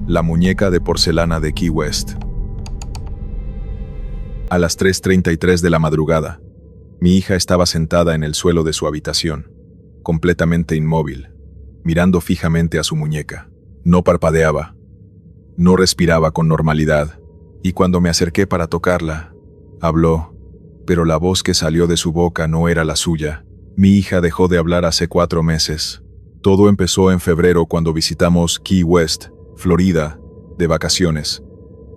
La muñeca de porcelana de Key West. A las 3:33 de la madrugada, mi hija estaba sentada en el suelo de su habitación, completamente inmóvil, mirando fijamente a su muñeca. No parpadeaba, no respiraba con normalidad, y cuando me acerqué para tocarla, habló, pero la voz que salió de su boca no era la suya. Mi hija dejó de hablar hace 4 meses. Todo empezó en febrero cuando visitamos Key West, Florida, de vacaciones.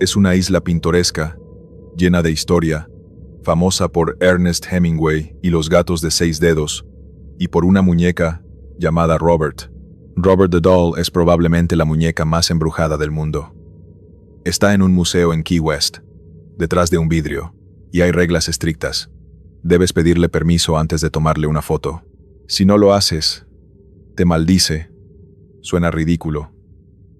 Es una isla pintoresca, llena de historia, famosa por Ernest Hemingway y los gatos de 6 dedos, y por una muñeca llamada Robert. Robert the Doll es probablemente la muñeca más embrujada del mundo. Está en un museo en Key West, detrás de un vidrio, y hay reglas estrictas. Debes pedirle permiso antes de tomarle una foto. Si no lo haces, te maldice. Suena ridículo,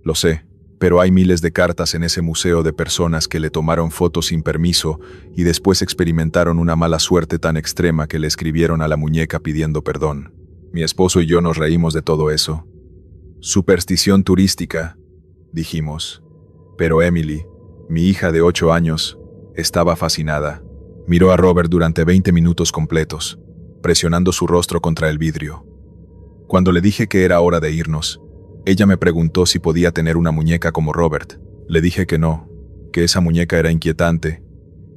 lo sé, pero hay miles de cartas en ese museo de personas que le tomaron fotos sin permiso y después experimentaron una mala suerte tan extrema que le escribieron a la muñeca pidiendo perdón. Mi esposo y yo nos reímos de todo eso. Superstición turística, dijimos. Pero Emily, mi hija de 8 años, estaba fascinada. Miró a Robert durante 20 minutos completos, presionando su rostro contra el vidrio. Cuando le dije que era hora de irnos, ella me preguntó si podía tener una muñeca como Robert. Le dije que no, que esa muñeca era inquietante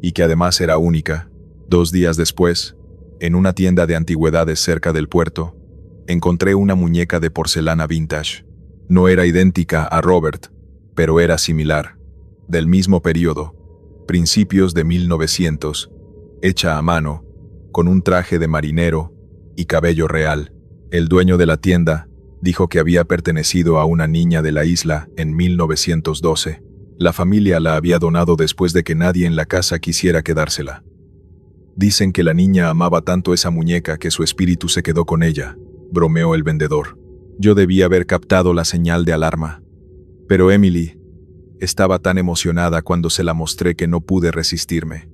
y que además era única. 2 días después, en una tienda de antigüedades cerca del puerto, encontré una muñeca de porcelana vintage. No era idéntica a Robert, pero era similar, del mismo periodo, principios de 1900, hecha a mano, con un traje de marinero y cabello real. El dueño de la tienda dijo que había pertenecido a una niña de la isla en 1912. La familia la había donado después de que nadie en la casa quisiera quedársela. Dicen que la niña amaba tanto esa muñeca que su espíritu se quedó con ella, bromeó el vendedor. Yo debía haber captado la señal de alarma. Pero Emily estaba tan emocionada cuando se la mostré que no pude resistirme.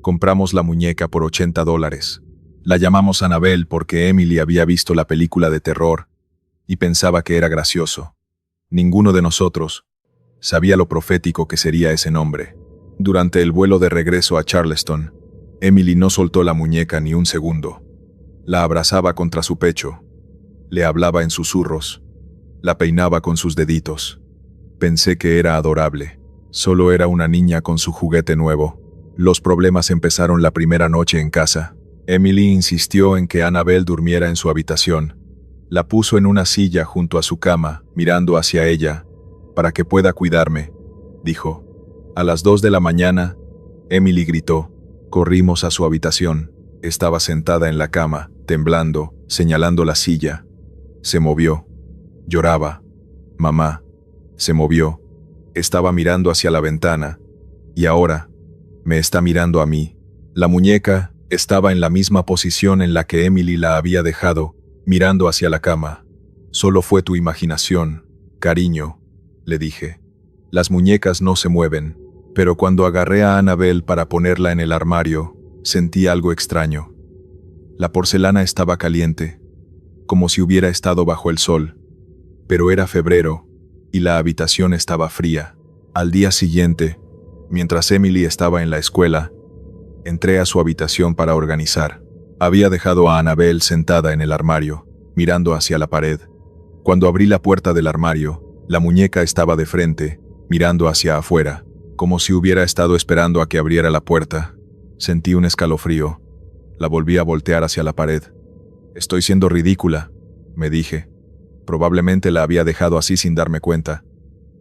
Compramos la muñeca por $80. La llamamos Annabelle porque Emily había visto la película de terror y pensaba que era gracioso. Ninguno de nosotros sabía lo profético que sería ese nombre. Durante el vuelo de regreso a Charleston, Emily no soltó la muñeca ni un segundo. La abrazaba contra su pecho, le hablaba en susurros, la peinaba con sus deditos. Pensé que era adorable. Solo era una niña con su juguete nuevo. Los problemas empezaron la primera noche en casa. Emily insistió en que Annabelle durmiera en su habitación. La puso en una silla junto a su cama, mirando hacia ella, para que pueda cuidarme, dijo. A las 2 de la mañana, Emily gritó. Corrimos a su habitación. Estaba sentada en la cama, temblando, señalando la silla. Se movió. Lloraba. Mamá. Se movió. Estaba mirando hacia la ventana. Y ahora, me está mirando a mí. La muñeca estaba en la misma posición en la que Emily la había dejado, mirando hacia la cama. Solo fue tu imaginación, cariño, le dije. Las muñecas no se mueven, pero cuando agarré a Annabelle para ponerla en el armario, sentí algo extraño. La porcelana estaba caliente, como si hubiera estado bajo el sol, pero era febrero y la habitación estaba fría. Al día siguiente, mientras Emily estaba en la escuela, entré a su habitación para organizar. Había dejado a Annabelle sentada en el armario, mirando hacia la pared. Cuando abrí la puerta del armario, la muñeca estaba de frente, mirando hacia afuera, como si hubiera estado esperando a que abriera la puerta. Sentí un escalofrío. La volví a voltear hacia la pared. Estoy siendo ridícula, me dije. Probablemente la había dejado así sin darme cuenta.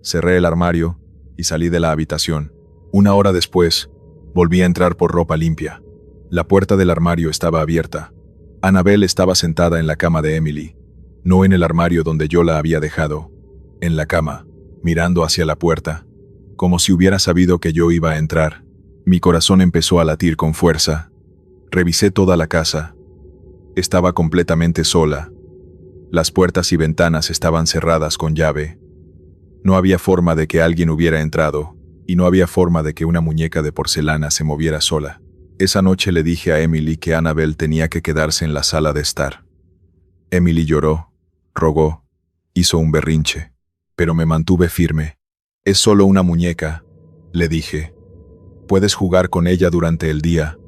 Cerré el armario y salí de la habitación. 1 hora después, volví a entrar por ropa limpia. La puerta del armario estaba abierta. Annabelle estaba sentada en la cama de Emily, no en el armario donde yo la había dejado, en la cama, mirando hacia la puerta, como si hubiera sabido que yo iba a entrar. Mi corazón empezó a latir con fuerza. Revisé toda la casa. Estaba completamente sola. Las puertas y ventanas estaban cerradas con llave. No había forma de que alguien hubiera entrado, y no había forma de que una muñeca de porcelana se moviera sola. Esa noche le dije a Emily que Annabelle tenía que quedarse en la sala de estar. Emily lloró, rogó, hizo un berrinche, pero me mantuve firme. Es solo una muñeca, le dije. Puedes jugar con ella durante el día,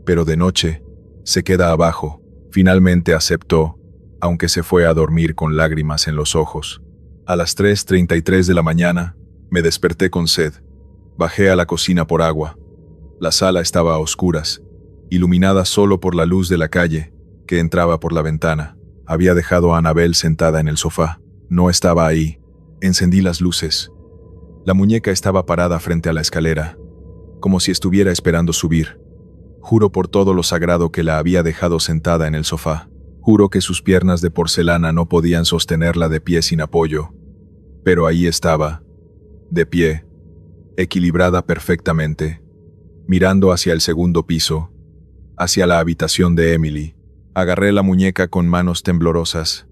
pero de noche se queda abajo. Finalmente aceptó, aunque se fue a dormir con lágrimas en los ojos. A las 3:33 de la mañana, me desperté con sed. Bajé a la cocina por agua. La sala estaba a oscuras, iluminada solo por la luz de la calle, que entraba por la ventana. Había dejado a Annabel sentada en el sofá. No estaba ahí. Encendí las luces. La muñeca estaba parada frente a la escalera, como si estuviera esperando subir. Juro por todo lo sagrado que la había dejado sentada en el sofá. Juro que sus piernas de porcelana no podían sostenerla de pie sin apoyo. Pero ahí estaba, de pie, equilibrada perfectamente, mirando hacia el segundo piso, hacia la habitación de Emily. Agarré la muñeca con manos temblorosas.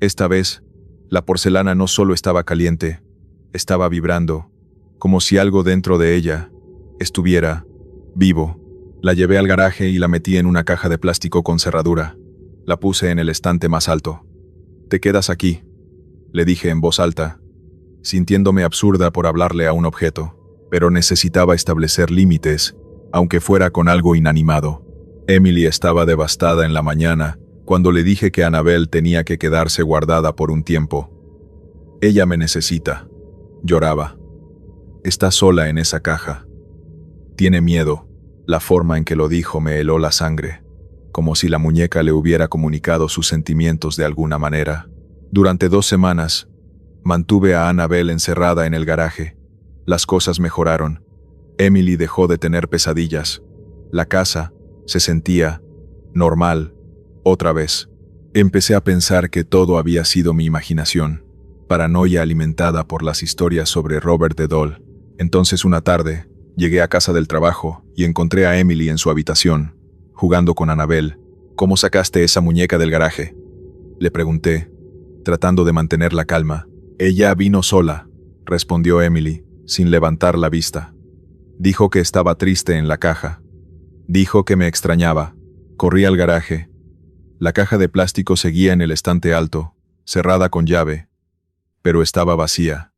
Esta vez, la porcelana no solo estaba caliente, estaba vibrando, como si algo dentro de ella estuviera vivo. La llevé al garaje y la metí en una caja de plástico con cerradura. La puse en el estante más alto. «Te quedas aquí», le dije en voz alta, sintiéndome absurda por hablarle a un objeto, pero necesitaba establecer límites, aunque fuera con algo inanimado. Emily estaba devastada en la mañana, cuando le dije que Annabel tenía que quedarse guardada por un tiempo. «Ella me necesita», lloraba. «Está sola en esa caja. Tiene miedo». La forma en que lo dijo me heló la sangre, como si la muñeca le hubiera comunicado sus sentimientos de alguna manera. Durante 2 semanas, mantuve a Annabel encerrada en el garaje. Las cosas mejoraron. Emily dejó de tener pesadillas. La casa se sentía normal, otra vez. Empecé a pensar que todo había sido mi imaginación, paranoia alimentada por las historias sobre Robert de Dole. Entonces una tarde, llegué a casa del trabajo y encontré a Emily en su habitación, jugando con Annabel. «¿Cómo sacaste esa muñeca del garaje?», le pregunté, tratando de mantener la calma. «Ella vino sola», respondió Emily, sin levantar la vista. «Dijo que estaba triste en la caja. Dijo que me extrañaba». Corrí al garaje. La caja de plástico seguía en el estante alto, cerrada con llave, pero estaba vacía.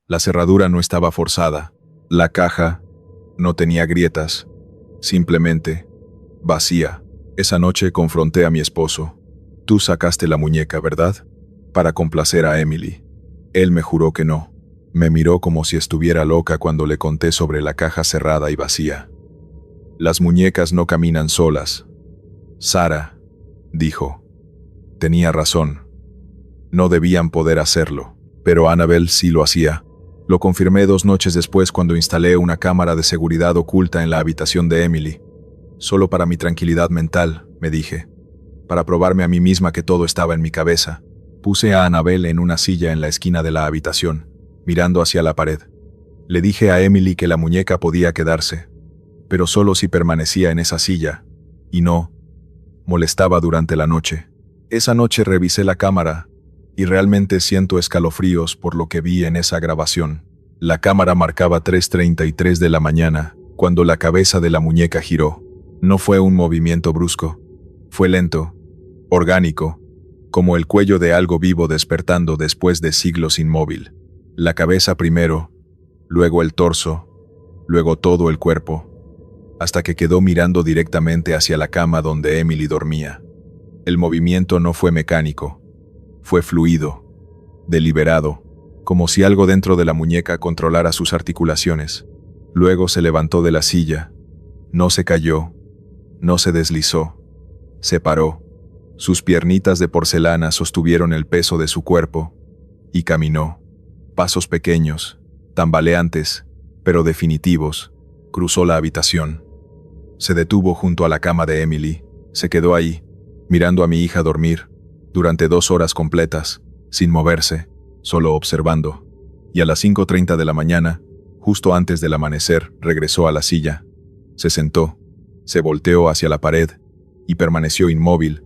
La cerradura no estaba forzada. La caja no tenía grietas, simplemente vacía. Esa noche confronté a mi esposo. «Tú sacaste la muñeca, ¿verdad?», para complacer a Emily. Él me juró que no. Me miró como si estuviera loca cuando le conté sobre la caja cerrada y vacía. «Las muñecas no caminan solas, Sara», dijo. Tenía razón. No debían poder hacerlo, pero Annabel sí lo hacía. Lo confirmé 2 noches después cuando instalé una cámara de seguridad oculta en la habitación de Emily. «Solo para mi tranquilidad mental», me dije. Para probarme a mí misma que todo estaba en mi cabeza, puse a Annabel en una silla en la esquina de la habitación, mirando hacia la pared. Le dije a Emily que la muñeca podía quedarse, pero solo si permanecía en esa silla, y no molestaba durante la noche. Esa noche revisé la cámara, y realmente siento escalofríos por lo que vi en esa grabación. La cámara marcaba 3:33 de la mañana, cuando la cabeza de la muñeca giró. No fue un movimiento brusco. Fue lento, orgánico, como el cuello de algo vivo despertando después de siglos inmóvil. La cabeza primero, luego el torso, luego todo el cuerpo, hasta que quedó mirando directamente hacia la cama donde Emily dormía. El movimiento no fue mecánico. Fue fluido, deliberado, como si algo dentro de la muñeca controlara sus articulaciones. Luego se levantó de la silla. No se cayó, no se deslizó, se paró. Sus piernitas de porcelana sostuvieron el peso de su cuerpo y caminó. Pasos pequeños, tambaleantes, pero definitivos. Cruzó la habitación. Se detuvo junto a la cama de Emily. Se quedó ahí, mirando a mi hija dormir, durante 2 horas completas, sin moverse, solo observando. Y a las 5:30 de la mañana, justo antes del amanecer, regresó a la silla. Se sentó, se volteó hacia la pared y permaneció inmóvil,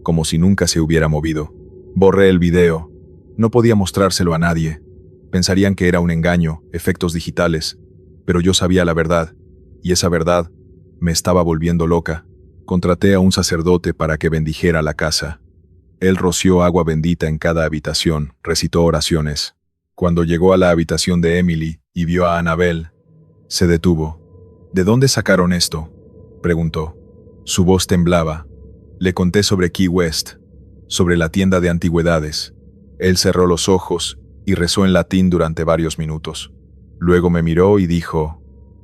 como si nunca se hubiera movido. Borré el video. No podía mostrárselo a nadie. Pensarían que era un engaño, efectos digitales, pero yo sabía la verdad, y esa verdad me estaba volviendo loca. Contraté a un sacerdote para que bendijera la casa. Él roció agua bendita en cada habitación, recitó oraciones. Cuando llegó a la habitación de Emily y vio a Annabel. Se detuvo. ¿De dónde sacaron esto?, preguntó. Su voz temblaba. Le conté sobre Key West, sobre la tienda de antigüedades. Él cerró los ojos y rezó en latín durante varios minutos. Luego me miró y dijo: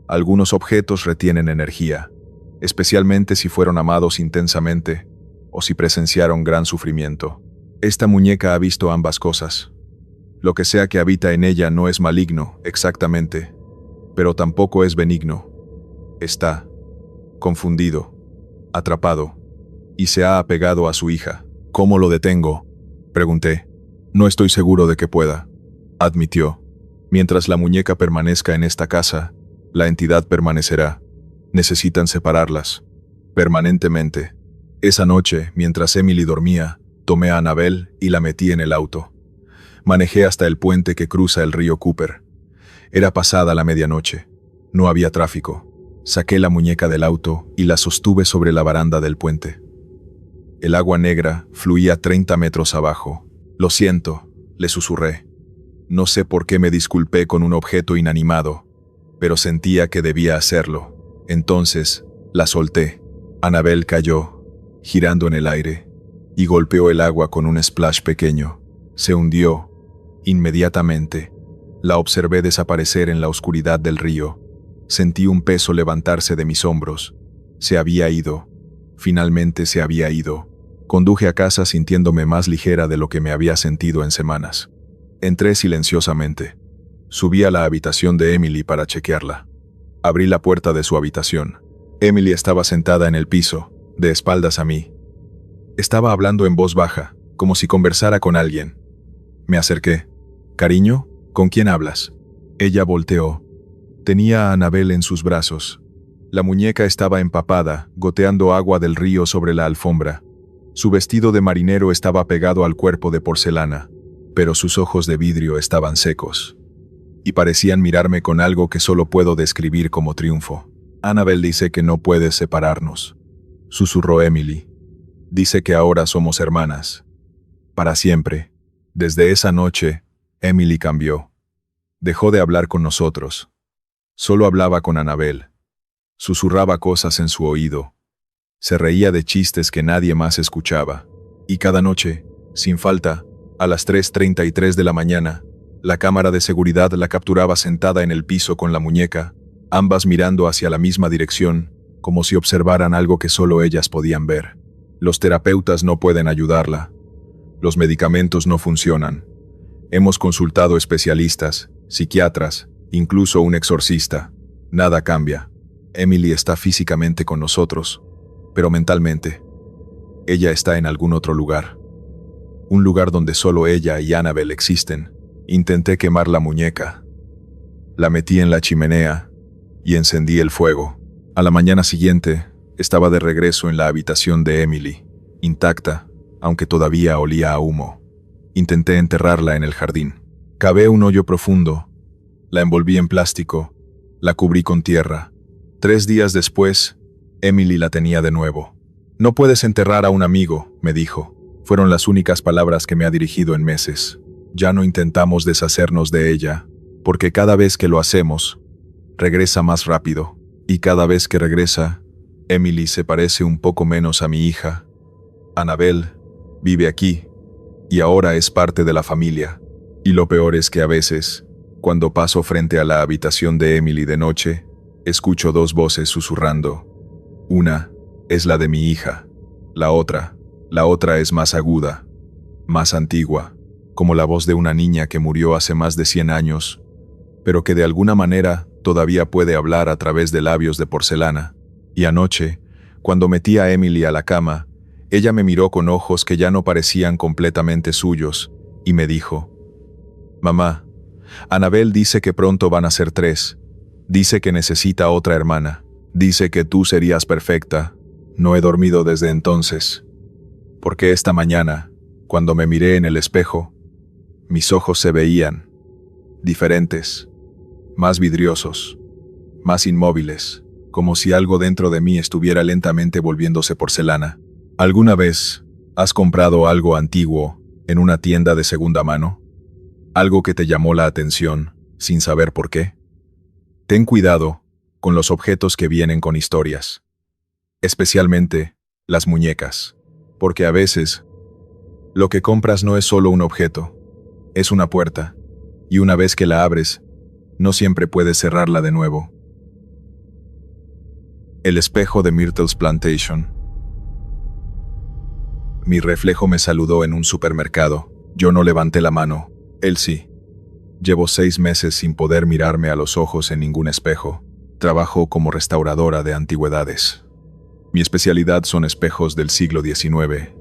algunos objetos retienen energía, especialmente si fueron amados intensamente o si presenciaron gran sufrimiento. Esta muñeca ha visto ambas cosas. Lo que sea que habita en ella no es maligno, exactamente, pero tampoco es benigno. Está confundido, atrapado, y se ha apegado a su hija. ¿Cómo lo detengo?, pregunté. No estoy seguro de que pueda, admitió. Mientras la muñeca permanezca en esta casa, la entidad permanecerá. Necesitan separarlas, permanentemente. Esa noche, mientras Emily dormía, tomé a Annabel y la metí en el auto. Manejé hasta el puente que cruza el río Cooper. Era pasada la medianoche. No había tráfico. Saqué la muñeca del auto y la sostuve sobre la baranda del puente. El agua negra fluía 30 metros abajo. Lo siento, le susurré. No sé por qué me disculpé con un objeto inanimado, pero sentía que debía hacerlo. Entonces, la solté. Annabel cayó, girando en el aire, y golpeó el agua con un splash pequeño. Se hundió. Inmediatamente, la observé desaparecer en la oscuridad del río. Sentí un peso levantarse de mis hombros. Se había ido. Finalmente se había ido. Conduje a casa sintiéndome más ligera de lo que me había sentido en semanas. Entré silenciosamente. Subí a la habitación de Emily para chequearla. Abrí la puerta de su habitación. Emily estaba sentada en el piso, de espaldas a mí. Estaba hablando en voz baja, como si conversara con alguien. Me acerqué. «Cariño, ¿con quién hablas?». Ella volteó. Tenía a Annabel en sus brazos. La muñeca estaba empapada, goteando agua del río sobre la alfombra. Su vestido de marinero estaba pegado al cuerpo de porcelana, pero sus ojos de vidrio estaban secos, y parecían mirarme con algo que solo puedo describir como triunfo. «Annabel dice que no puedes separarnos», susurró Emily. «Dice que ahora somos hermanas. Para siempre». Desde esa noche, Emily cambió. Dejó de hablar con nosotros. Solo hablaba con Annabel. Susurraba cosas en su oído. Se reía de chistes que nadie más escuchaba. Y cada noche, sin falta, a las 3:33 de la mañana, la cámara de seguridad la capturaba sentada en el piso con la muñeca, ambas mirando hacia la misma dirección, como si observaran algo que solo ellas podían ver. Los terapeutas no pueden ayudarla. Los medicamentos no funcionan. Hemos consultado especialistas, psiquiatras, incluso un exorcista. Nada cambia. Emily está físicamente con nosotros, pero mentalmente, ella está en algún otro lugar. Un lugar donde solo ella y Annabel existen. Intenté quemar la muñeca. La metí en la chimenea y encendí el fuego. A la mañana siguiente, estaba de regreso en la habitación de Emily, intacta, aunque todavía olía a humo. Intenté enterrarla en el jardín. Cavé un hoyo profundo, la envolví en plástico, la cubrí con tierra. 3 días después, Emily la tenía de nuevo. «No puedes enterrar a un amigo», me dijo. Fueron las únicas palabras que me ha dirigido en meses. Ya no intentamos deshacernos de ella, porque cada vez que lo hacemos, regresa más rápido. Y cada vez que regresa, Emily se parece un poco menos a mi hija. Annabel vive aquí, y ahora es parte de la familia. Y lo peor es que a veces, cuando paso frente a la habitación de Emily de noche, escucho 2 voces susurrando. Una es la de mi hija. La otra es más aguda, más antigua, como la voz de una niña que murió hace más de 100 años, pero que de alguna manera todavía puede hablar a través de labios de porcelana. Y anoche, cuando metí a Emily a la cama, ella me miró con ojos que ya no parecían completamente suyos, y me dijo: «Mamá, Annabel dice que pronto van a ser 3. Dice que necesita otra hermana. Dice que tú serías perfecta. No he dormido desde entonces. Porque esta mañana, cuando me miré en el espejo, mis ojos se veían diferentes, más vidriosos, más inmóviles, como si algo dentro de mí estuviera lentamente volviéndose porcelana». ¿Alguna vez has comprado algo antiguo en una tienda de segunda mano? Algo que te llamó la atención, sin saber por qué. Ten cuidado con los objetos que vienen con historias, especialmente las muñecas, porque a veces lo que compras no es solo un objeto, es una puerta, y una vez que la abres, no siempre puedes cerrarla de nuevo. El espejo de Myrtle's Plantation. Mi reflejo me saludó en un supermercado. Yo no levanté la mano, él sí. Llevo 6 meses sin poder mirarme a los ojos en ningún espejo. Trabajo como restauradora de antigüedades. Mi especialidad son espejos del siglo XIX,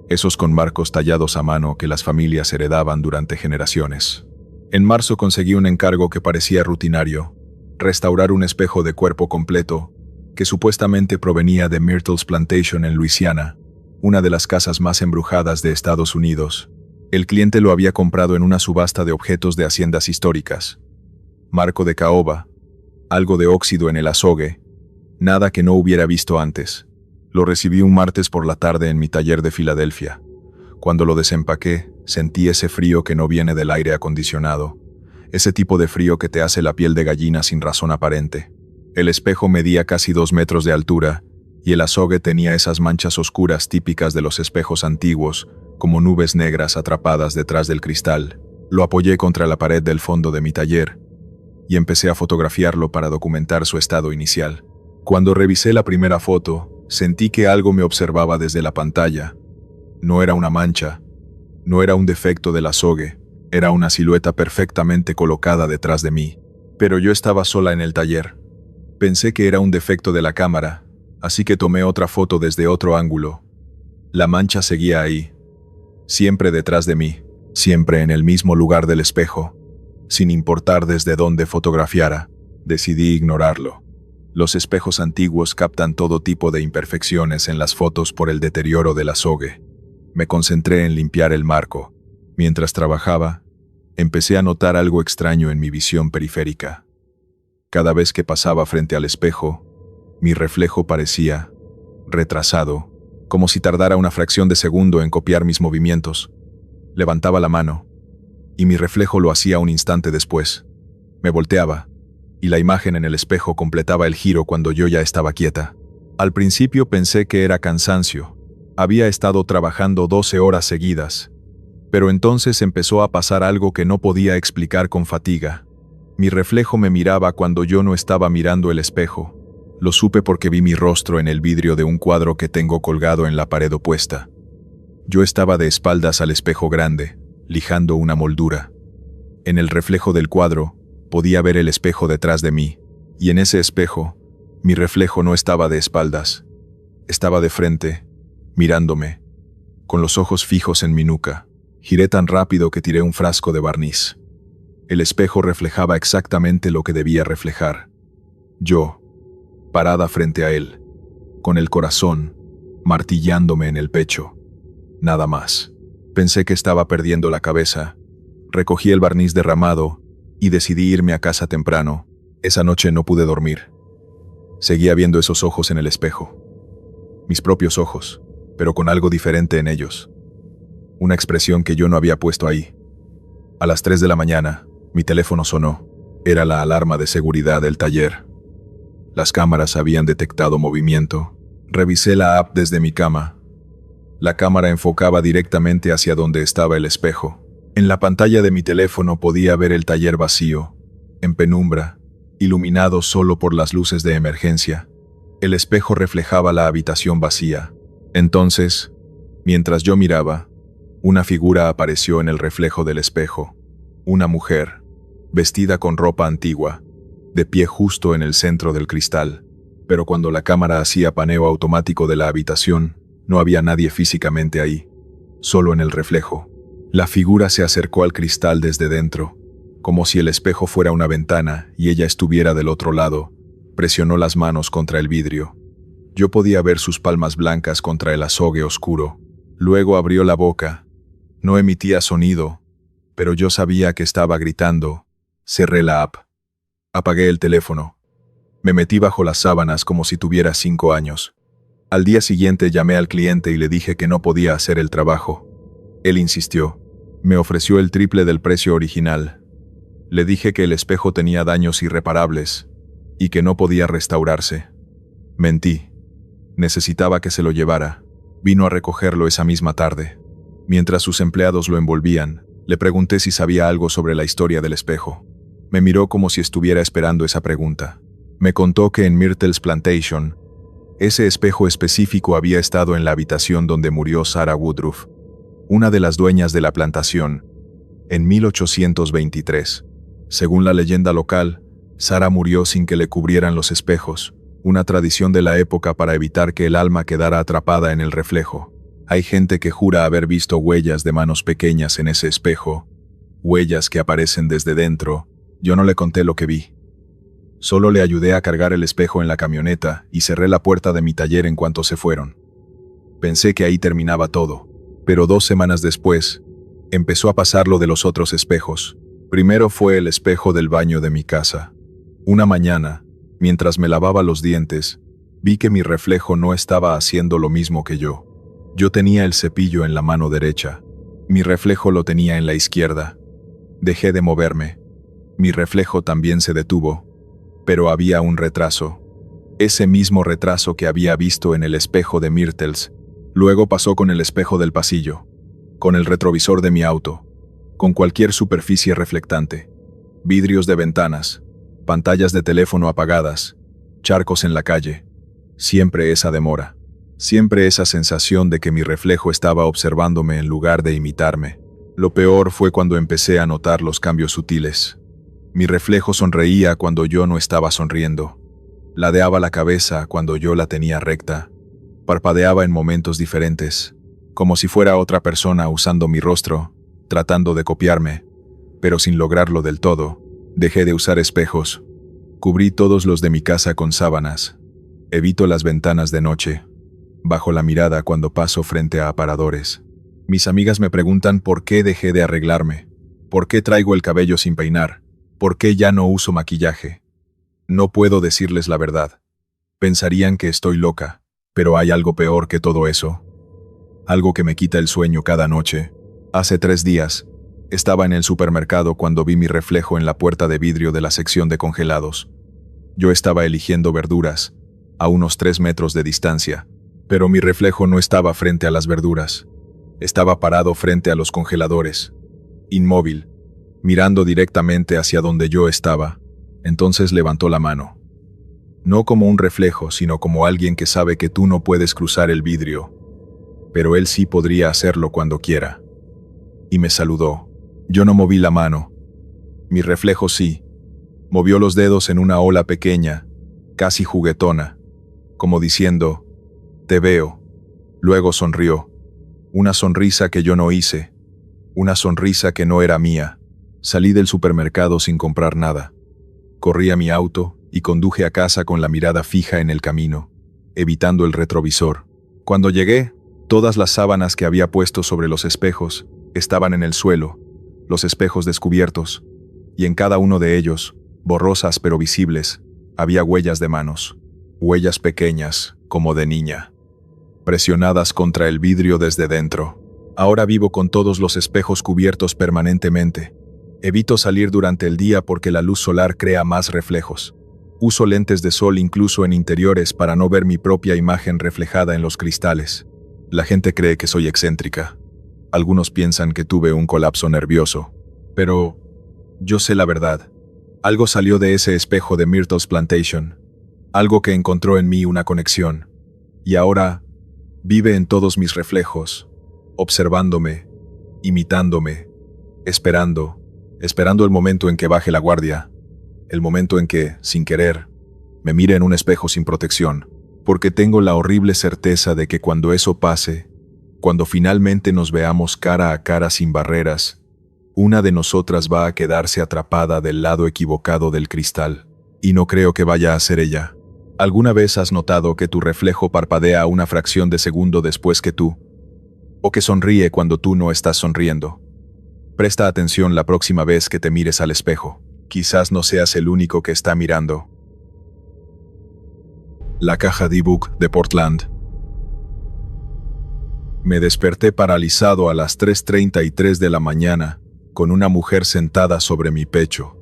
esos con marcos tallados a mano que las familias heredaban durante generaciones. En marzo conseguí un encargo que parecía rutinario: restaurar un espejo de cuerpo completo que supuestamente provenía de Myrtle's Plantation en Luisiana, una de las casas más embrujadas de Estados Unidos. El cliente lo había comprado en una subasta de objetos de haciendas históricas. Marco de caoba, algo de óxido en el azogue, nada que no hubiera visto antes. Lo recibí un martes por la tarde en mi taller de Filadelfia. Cuando lo desempaqué, sentí ese frío que no viene del aire acondicionado, ese tipo de frío que te hace la piel de gallina sin razón aparente. El espejo medía casi 2 metros de altura, y el azogue tenía esas manchas oscuras típicas de los espejos antiguos, como nubes negras atrapadas detrás del cristal. Lo apoyé contra la pared del fondo de mi taller, y empecé a fotografiarlo para documentar su estado inicial. Cuando revisé la primera foto, sentí que algo me observaba desde la pantalla. No era una mancha, no era un defecto del azogue, era una silueta perfectamente colocada detrás de mí. Pero yo estaba sola en el taller. Pensé que era un defecto de la cámara, así que tomé otra foto desde otro ángulo. La mancha seguía ahí, siempre detrás de mí, siempre en el mismo lugar del espejo. Sin importar desde dónde fotografiara, decidí ignorarlo. Los espejos antiguos captan todo tipo de imperfecciones en las fotos por el deterioro del azogue. Me concentré en limpiar el marco. Mientras trabajaba, empecé a notar algo extraño en mi visión periférica. Cada vez que pasaba frente al espejo, mi reflejo parecía retrasado, como si tardara una fracción de segundo en copiar mis movimientos. Levantaba la mano, y mi reflejo lo hacía un instante después. Me volteaba, y la imagen en el espejo completaba el giro cuando yo ya estaba quieta. Al principio pensé que era cansancio. Había estado trabajando 12 horas seguidas. Pero entonces empezó a pasar algo que no podía explicar con fatiga. Mi reflejo me miraba cuando yo no estaba mirando el espejo. Lo supe porque vi mi rostro en el vidrio de un cuadro que tengo colgado en la pared opuesta. Yo estaba de espaldas al espejo grande, lijando una moldura. En el reflejo del cuadro, podía ver el espejo detrás de mí, y en ese espejo, mi reflejo no estaba de espaldas. Estaba de frente, mirándome, con los ojos fijos en mi nuca. Giré tan rápido que tiré un frasco de barniz. El espejo reflejaba exactamente lo que debía reflejar. Yo, parada frente a él, con el corazón martillándome en el pecho. Nada más. Pensé que estaba perdiendo la cabeza. Recogí el barniz derramado y decidí irme a casa temprano. Esa noche no pude dormir. Seguía viendo esos ojos en el espejo. Mis propios ojos, pero con algo diferente en ellos. Una expresión que yo no había puesto ahí. A las 3 de la mañana, mi teléfono sonó. Era la alarma de seguridad del taller. Las cámaras habían detectado movimiento. Revisé la app desde mi cama. La cámara enfocaba directamente hacia donde estaba el espejo. En la pantalla de mi teléfono podía ver el taller vacío, en penumbra, iluminado solo por las luces de emergencia. El espejo reflejaba la habitación vacía. Entonces, mientras yo miraba, una figura apareció en el reflejo del espejo. Una mujer, vestida con ropa antigua, de pie justo en el centro del cristal. Pero cuando la cámara hacía paneo automático de la habitación, no había nadie físicamente ahí, solo en el reflejo. La figura se acercó al cristal desde dentro, como si el espejo fuera una ventana y ella estuviera del otro lado. Presionó las manos contra el vidrio. Yo podía ver sus palmas blancas contra el azogue oscuro. Luego abrió la boca. No emitía sonido, pero yo sabía que estaba gritando. Cerré la app. Apagué el teléfono. Me metí bajo las sábanas como si tuviera 5 años. Al día siguiente llamé al cliente y le dije que no podía hacer el trabajo. Él insistió. Me ofreció el triple del precio original. Le dije que el espejo tenía daños irreparables y que no podía restaurarse. Mentí. Necesitaba que se lo llevara. Vino a recogerlo esa misma tarde. Mientras sus empleados lo envolvían, le pregunté si sabía algo sobre la historia del espejo. Me miró como si estuviera esperando esa pregunta. Me contó que en Myrtles Plantation, ese espejo específico había estado en la habitación donde murió Sarah Woodruff, una de las dueñas de la plantación, en 1823. Según la leyenda local, Sarah murió sin que le cubrieran los espejos, una tradición de la época para evitar que el alma quedara atrapada en el reflejo. Hay gente que jura haber visto huellas de manos pequeñas en ese espejo, huellas que aparecen desde dentro. Yo no le conté lo que vi. Solo le ayudé a cargar el espejo en la camioneta y cerré la puerta de mi taller en cuanto se fueron. Pensé que ahí terminaba todo, pero 2 semanas después, empezó a pasar lo de los otros espejos. Primero fue el espejo del baño de mi casa. Una mañana, mientras me lavaba los dientes, vi que mi reflejo no estaba haciendo lo mismo que yo. Yo tenía el cepillo en la mano derecha. Mi reflejo lo tenía en la izquierda. Dejé de moverme. Mi reflejo también se detuvo, pero había un retraso. Ese mismo retraso que había visto en el espejo de Myrtles. Luego pasó con el espejo del pasillo, con el retrovisor de mi auto, con cualquier superficie reflectante, vidrios de ventanas, pantallas de teléfono apagadas, charcos en la calle. Siempre esa demora. Siempre esa sensación de que mi reflejo estaba observándome en lugar de imitarme. Lo peor fue cuando empecé a notar los cambios sutiles. Mi reflejo sonreía cuando yo no estaba sonriendo. Ladeaba la cabeza cuando yo la tenía recta. Parpadeaba en momentos diferentes, como si fuera otra persona usando mi rostro, tratando de copiarme, pero sin lograrlo del todo. Dejé de usar espejos. Cubrí todos los de mi casa con sábanas. Evito las ventanas de noche. Bajo la mirada cuando paso frente a aparadores. Mis amigas me preguntan por qué dejé de arreglarme, por qué traigo el cabello sin peinar, por qué ya no uso maquillaje. No puedo decirles la verdad. Pensarían que estoy loca, pero hay algo peor que todo eso. Algo que me quita el sueño cada noche. Hace 3 días, estaba en el supermercado cuando vi mi reflejo en la puerta de vidrio de la sección de congelados. Yo estaba eligiendo verduras, a unos 3 metros de distancia. Pero mi reflejo no estaba frente a las verduras. Estaba parado frente a los congeladores, inmóvil, mirando directamente hacia donde yo estaba. Entonces levantó la mano. No como un reflejo, sino como alguien que sabe que tú no puedes cruzar el vidrio. Pero él sí podría hacerlo cuando quiera. Y me saludó. Yo no moví la mano. Mi reflejo sí. Movió los dedos en una ola pequeña, casi juguetona, como diciendo: «Te veo». Luego sonrió. Una sonrisa que yo no hice. Una sonrisa que no era mía. Salí del supermercado sin comprar nada. Corrí a mi auto y conduje a casa con la mirada fija en el camino, evitando el retrovisor. Cuando llegué, todas las sábanas que había puesto sobre los espejos estaban en el suelo, los espejos descubiertos, y en cada uno de ellos, borrosas pero visibles, había huellas de manos. Huellas pequeñas, como de niña, presionadas contra el vidrio desde dentro. Ahora vivo con todos los espejos cubiertos permanentemente. Evito salir durante el día porque la luz solar crea más reflejos. Uso lentes de sol incluso en interiores para no ver mi propia imagen reflejada en los cristales. La gente cree que soy excéntrica. Algunos piensan que tuve un colapso nervioso. Pero yo sé la verdad. Algo salió de ese espejo de Myrtles Plantation. Algo que encontró en mí una conexión. Y ahora vive en todos mis reflejos, observándome, imitándome, esperando el momento en que baje la guardia, el momento en que, sin querer, me mire en un espejo sin protección, porque tengo la horrible certeza de que cuando eso pase, cuando finalmente nos veamos cara a cara sin barreras, una de nosotras va a quedarse atrapada del lado equivocado del cristal, y no creo que vaya a ser ella. ¿Alguna vez has notado que tu reflejo parpadea una fracción de segundo después que tú? ¿O que sonríe cuando tú no estás sonriendo? Presta atención la próxima vez que te mires al espejo. Quizás no seas el único que está mirando. La caja D-Book de Portland. Me desperté paralizado a las 3:33 de la mañana, con una mujer sentada sobre mi pecho.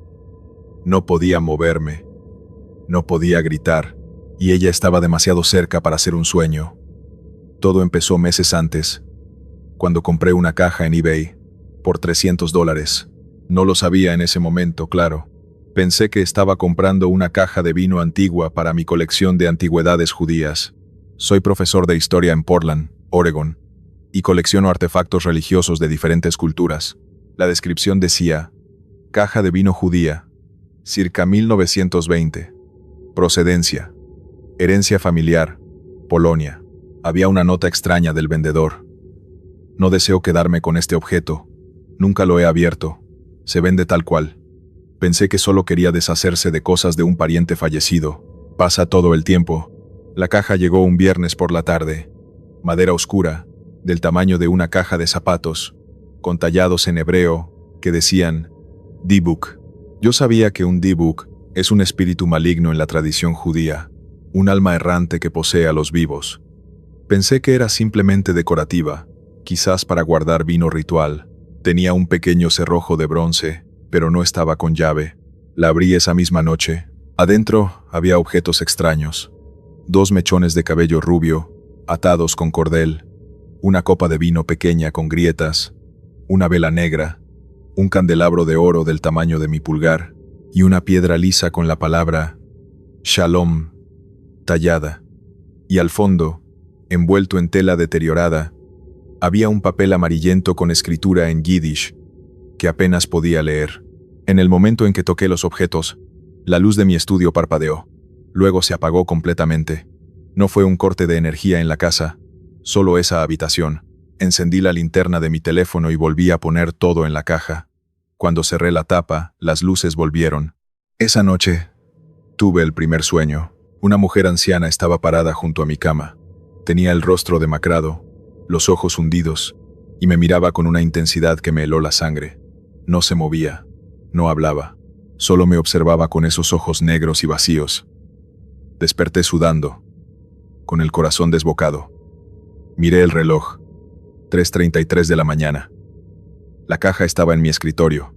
No podía moverme. No podía gritar, y ella estaba demasiado cerca para ser un sueño. Todo empezó meses antes, cuando compré una caja en eBay, por $300. No lo sabía en ese momento, claro. Pensé que estaba comprando una caja de vino antigua para mi colección de antigüedades judías. Soy profesor de historia en Portland, Oregon, y colecciono artefactos religiosos de diferentes culturas. La descripción decía: caja de vino judía, circa 1920. Procedencia: herencia familiar, Polonia. Había una nota extraña del vendedor. No deseo quedarme con este objeto. Nunca lo he abierto. Se vende tal cual. Pensé que solo quería deshacerse de cosas de un pariente fallecido. Pasa todo el tiempo. La caja llegó un viernes por la tarde. Madera oscura, del tamaño de una caja de zapatos, con tallados en hebreo, que decían Dibuk. Yo sabía que un Dibuk es un espíritu maligno en la tradición judía, un alma errante que posee a los vivos. Pensé que era simplemente decorativa, quizás para guardar vino ritual. Tenía un pequeño cerrojo de bronce, pero no estaba con llave. La abrí esa misma noche. Adentro había objetos extraños. 2 mechones de cabello rubio, atados con cordel, una copa de vino pequeña con grietas, una vela negra, un candelabro de oro del tamaño de mi pulgar y una piedra lisa con la palabra Shalom tallada. Y al fondo, envuelto en tela deteriorada, había un papel amarillento con escritura en yiddish que apenas podía leer. En el momento en que toqué los objetos, la luz de mi estudio parpadeó. Luego se apagó completamente. No fue un corte de energía en la casa, solo esa habitación. Encendí la linterna de mi teléfono y volví a poner todo en la caja. Cuando cerré la tapa, las luces volvieron. Esa noche, tuve el primer sueño. Una mujer anciana estaba parada junto a mi cama. Tenía el rostro demacrado, los ojos hundidos, y me miraba con una intensidad que me heló la sangre. No se movía, no hablaba, solo me observaba con esos ojos negros y vacíos. Desperté sudando, con el corazón desbocado. Miré el reloj, 3:33 de la mañana. La caja estaba en mi escritorio,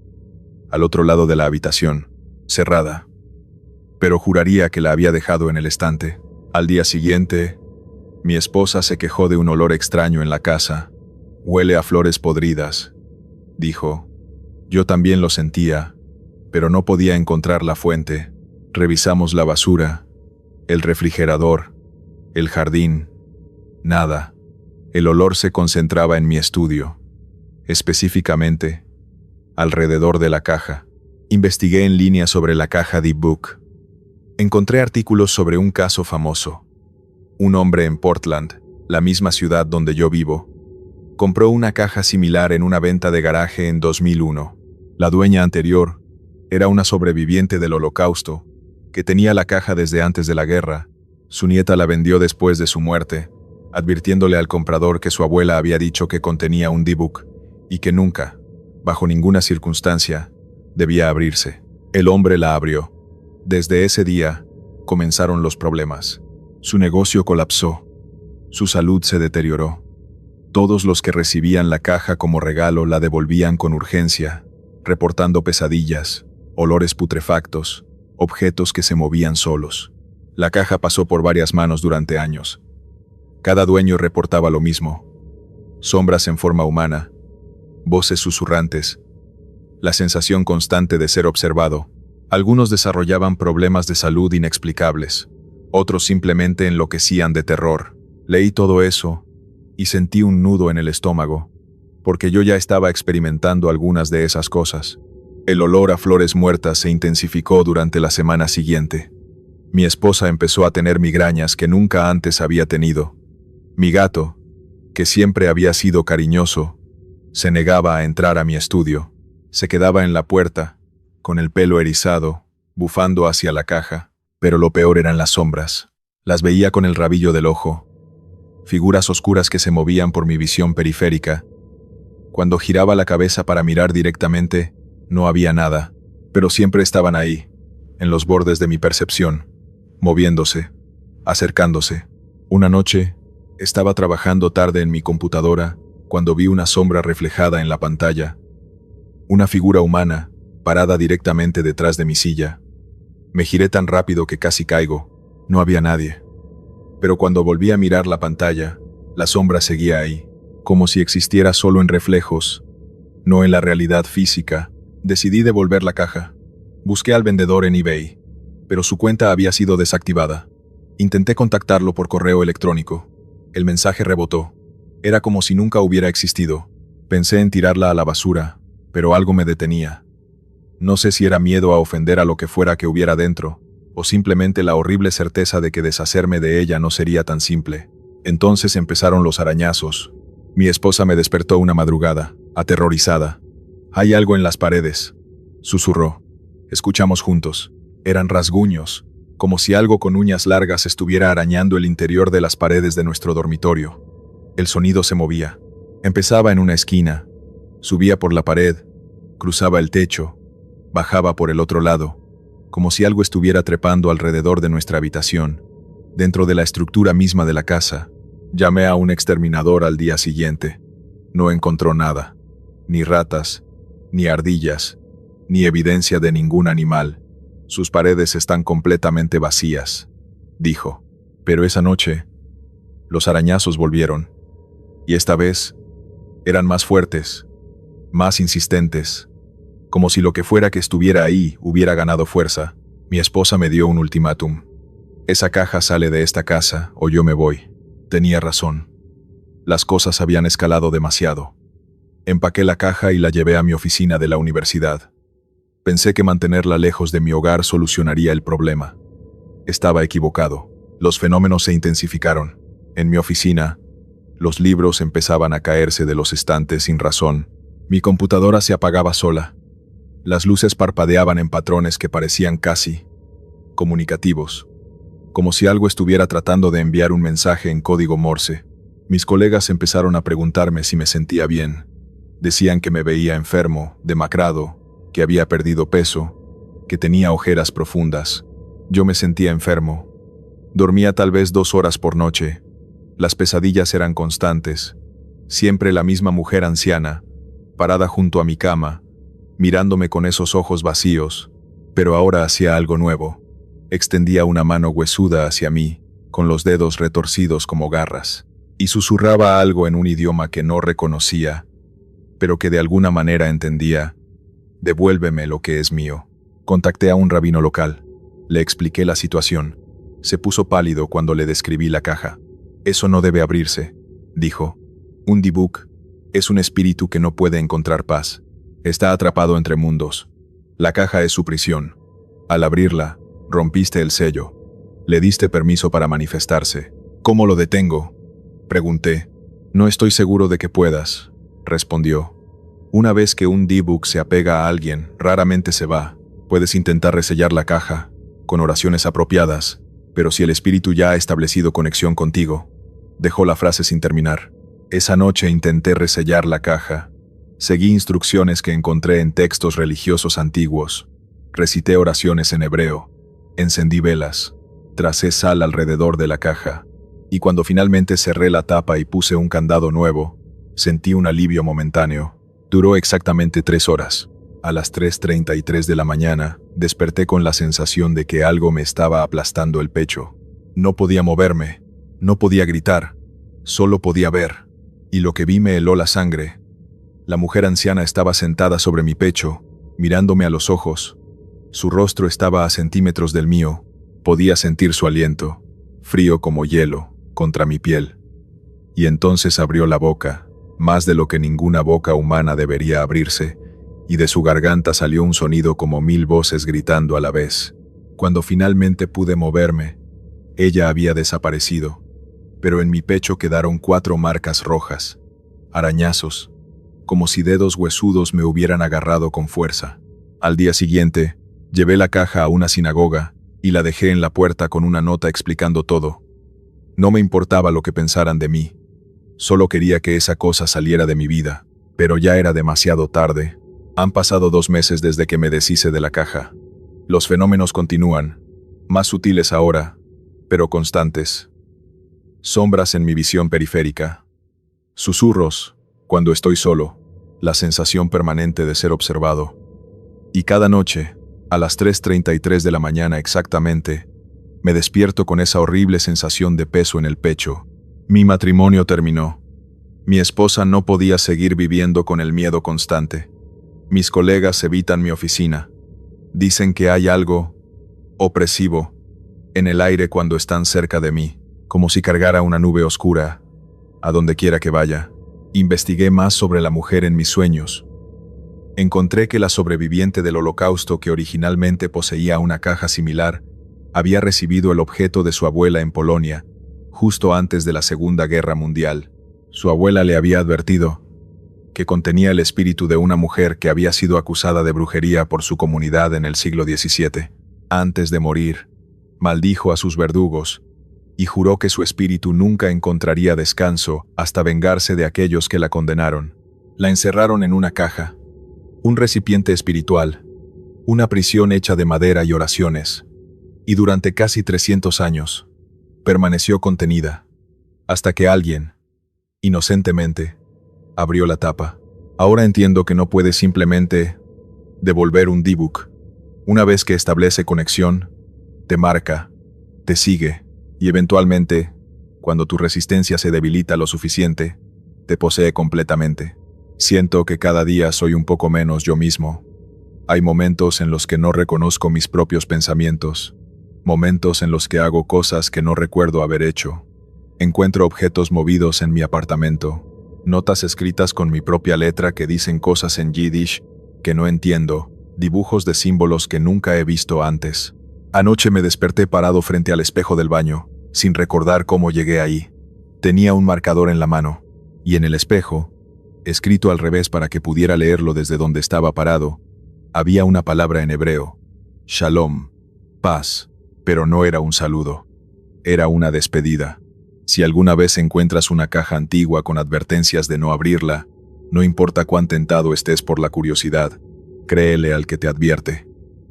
al otro lado de la habitación, cerrada. Pero juraría que la había dejado en el estante. Al día siguiente, mi esposa se quejó de un olor extraño en la casa. Huele a flores podridas, dijo. Yo también lo sentía, pero no podía encontrar la fuente. Revisamos la basura, el refrigerador, el jardín. Nada. El olor se concentraba en mi estudio, específicamente alrededor de la caja. Investigué en línea sobre la caja Dibuk. Encontré artículos sobre un caso famoso. Un hombre en Portland, la misma ciudad donde yo vivo, compró una caja similar en una venta de garaje en 2001. La dueña anterior era una sobreviviente del Holocausto, que tenía la caja desde antes de la guerra. Su nieta la vendió después de su muerte, advirtiéndole al comprador que su abuela había dicho que contenía un Dibuk y que nunca, bajo ninguna circunstancia, debía abrirse. El hombre la abrió. Desde ese día, comenzaron los problemas. Su negocio colapsó. Su salud se deterioró. Todos los que recibían la caja como regalo la devolvían con urgencia, reportando pesadillas, olores putrefactos, objetos que se movían solos. La caja pasó por varias manos durante años. Cada dueño reportaba lo mismo. Sombras en forma humana, voces susurrantes, la sensación constante de ser observado. Algunos desarrollaban problemas de salud inexplicables, otros simplemente enloquecían de terror. Leí todo eso y sentí un nudo en el estómago, porque yo ya estaba experimentando algunas de esas cosas. El olor a flores muertas se intensificó durante la semana siguiente. Mi esposa empezó a tener migrañas que nunca antes había tenido. Mi gato, que siempre había sido cariñoso, se negaba a entrar a mi estudio. Se quedaba en la puerta, con el pelo erizado, bufando hacia la caja. Pero lo peor eran las sombras. Las veía con el rabillo del ojo. Figuras oscuras que se movían por mi visión periférica. Cuando giraba la cabeza para mirar directamente, no había nada, pero siempre estaban ahí, en los bordes de mi percepción, moviéndose, acercándose. Una noche, estaba trabajando tarde en mi computadora cuando vi una sombra reflejada en la pantalla. Una figura humana, parada directamente detrás de mi silla. Me giré tan rápido que casi caigo. No había nadie. Pero cuando volví a mirar la pantalla, la sombra seguía ahí, como si existiera solo en reflejos, no en la realidad física. Decidí devolver la caja. Busqué al vendedor en eBay, pero su cuenta había sido desactivada. Intenté contactarlo por correo electrónico. El mensaje rebotó. Era como si nunca hubiera existido. Pensé en tirarla a la basura, pero algo me detenía. No sé si era miedo a ofender a lo que fuera que hubiera dentro, o simplemente la horrible certeza de que deshacerme de ella no sería tan simple. Entonces empezaron los arañazos. Mi esposa me despertó una madrugada, aterrorizada. «Hay algo en las paredes», susurró. Escuchamos juntos. Eran rasguños, como si algo con uñas largas estuviera arañando el interior de las paredes de nuestro dormitorio. El sonido se movía. Empezaba en una esquina, subía por la pared, cruzaba el techo, bajaba por el otro lado, como si algo estuviera trepando alrededor de nuestra habitación, dentro de la estructura misma de la casa. Llamé a un exterminador al día siguiente. No encontró nada, ni ratas, ni ardillas, ni evidencia de ningún animal. Sus paredes están completamente vacías, dijo. Pero esa noche, los arañazos volvieron, y esta vez eran más fuertes, más insistentes, como si lo que fuera que estuviera ahí hubiera ganado fuerza. Mi esposa me dio un ultimátum. «Esa caja sale de esta casa o yo me voy». Tenía razón. Las cosas habían escalado demasiado. Empaqué la caja y la llevé a mi oficina de la universidad. Pensé que mantenerla lejos de mi hogar solucionaría el problema. Estaba equivocado. Los fenómenos se intensificaron. En mi oficina, los libros empezaban a caerse de los estantes sin razón. Mi computadora se apagaba sola. Las luces parpadeaban en patrones que parecían casi comunicativos, como si algo estuviera tratando de enviar un mensaje en código Morse. Mis colegas empezaron a preguntarme si me sentía bien. Decían que me veía enfermo, demacrado, que había perdido peso, que tenía ojeras profundas. Yo me sentía enfermo. Dormía tal vez 2 horas por noche. Las pesadillas eran constantes. Siempre la misma mujer anciana, parada junto a mi cama, mirándome con esos ojos vacíos, pero ahora hacía algo nuevo. Extendía una mano huesuda hacia mí, con los dedos retorcidos como garras, y susurraba algo en un idioma que no reconocía, pero que de alguna manera entendía. «Devuélveme lo que es mío». Contacté a un rabino local. Le expliqué la situación. Se puso pálido cuando le describí la caja. «Eso no debe abrirse», dijo. «Un dibuk es un espíritu que no puede encontrar paz. Está atrapado entre mundos. La caja es su prisión. Al abrirla, rompiste el sello. Le diste permiso para manifestarse». «¿Cómo lo detengo?», pregunté. «No estoy seguro de que puedas», respondió. «Una vez que un dibuk se apega a alguien, raramente se va. Puedes intentar resellar la caja, con oraciones apropiadas, pero si el espíritu ya ha establecido conexión contigo». Dejó la frase sin terminar. Esa noche intenté resellar la caja. Seguí instrucciones que encontré en textos religiosos antiguos. Recité oraciones en hebreo. Encendí velas. Tracé sal alrededor de la caja. Y cuando finalmente cerré la tapa y puse un candado nuevo, sentí un alivio momentáneo. Duró exactamente 3 horas. A las 3:33 de la mañana, desperté con la sensación de que algo me estaba aplastando el pecho. No podía moverme, no podía gritar, solo podía ver. Y lo que vi me heló la sangre. La mujer anciana estaba sentada sobre mi pecho, mirándome a los ojos. Su rostro estaba a centímetros del mío. Podía sentir su aliento, frío como hielo, contra mi piel. Y entonces abrió la boca, más de lo que ninguna boca humana debería abrirse, y de su garganta salió un sonido como 1000 voces gritando a la vez. Cuando finalmente pude moverme, ella había desaparecido, pero en mi pecho quedaron 4 marcas rojas, arañazos, como si dedos huesudos me hubieran agarrado con fuerza. Al día siguiente, llevé la caja a una sinagoga y la dejé en la puerta con una nota explicando todo. No me importaba lo que pensaran de mí. Solo quería que esa cosa saliera de mi vida, pero ya era demasiado tarde. Han pasado 2 meses desde que me deshice de la caja. Los fenómenos continúan, más sutiles ahora, pero constantes. Sombras en mi visión periférica. Susurros, cuando estoy solo, la sensación permanente de ser observado. Y cada noche, A las 3:33 de la mañana exactamente, me despierto con esa horrible sensación de peso en el pecho. Mi matrimonio terminó. Mi esposa no podía seguir viviendo con el miedo constante. Mis colegas evitan mi oficina. Dicen que hay algo opresivo en el aire cuando están cerca de mí, como si cargara una nube oscura a donde quiera que vaya. Investigué más sobre la mujer en mis sueños. Encontré que la sobreviviente del Holocausto, que originalmente poseía una caja similar, había recibido el objeto de su abuela en Polonia, justo antes de la Segunda Guerra Mundial. Su abuela le había advertido que contenía el espíritu de una mujer que había sido acusada de brujería por su comunidad en el siglo XVII. Antes de morir, maldijo a sus verdugos y juró que su espíritu nunca encontraría descanso hasta vengarse de aquellos que la condenaron. La encerraron en una caja, un recipiente espiritual, una prisión hecha de madera y oraciones, y durante casi 300 años permaneció contenida, hasta que alguien, inocentemente, abrió la tapa. Ahora entiendo que no puedes simplemente devolver un D-Book. Una vez que establece conexión, te marca, te sigue, y eventualmente, cuando tu resistencia se debilita lo suficiente, te posee completamente. Siento que cada día soy un poco menos yo mismo. Hay momentos en los que no reconozco mis propios pensamientos, momentos en los que hago cosas que no recuerdo haber hecho. Encuentro objetos movidos en mi apartamento, notas escritas con mi propia letra que dicen cosas en yiddish que no entiendo, dibujos de símbolos que nunca he visto antes. Anoche me desperté parado frente al espejo del baño, sin recordar cómo llegué ahí. Tenía un marcador en la mano, y en el espejo, escrito al revés para que pudiera leerlo desde donde estaba parado, había una palabra en hebreo, Shalom, paz, pero no era un saludo. Era una despedida. Si alguna vez encuentras una caja antigua con advertencias de no abrirla, no importa cuán tentado estés por la curiosidad, créele al que te advierte.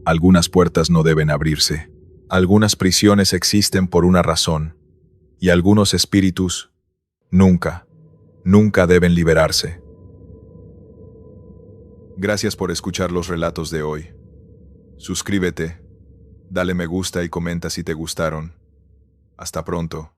Algunas puertas no deben abrirse. Algunas prisiones existen por una razón, y algunos espíritus nunca deben liberarse. Gracias por escuchar los relatos de hoy. Suscríbete, dale me gusta y comenta si te gustaron. Hasta pronto.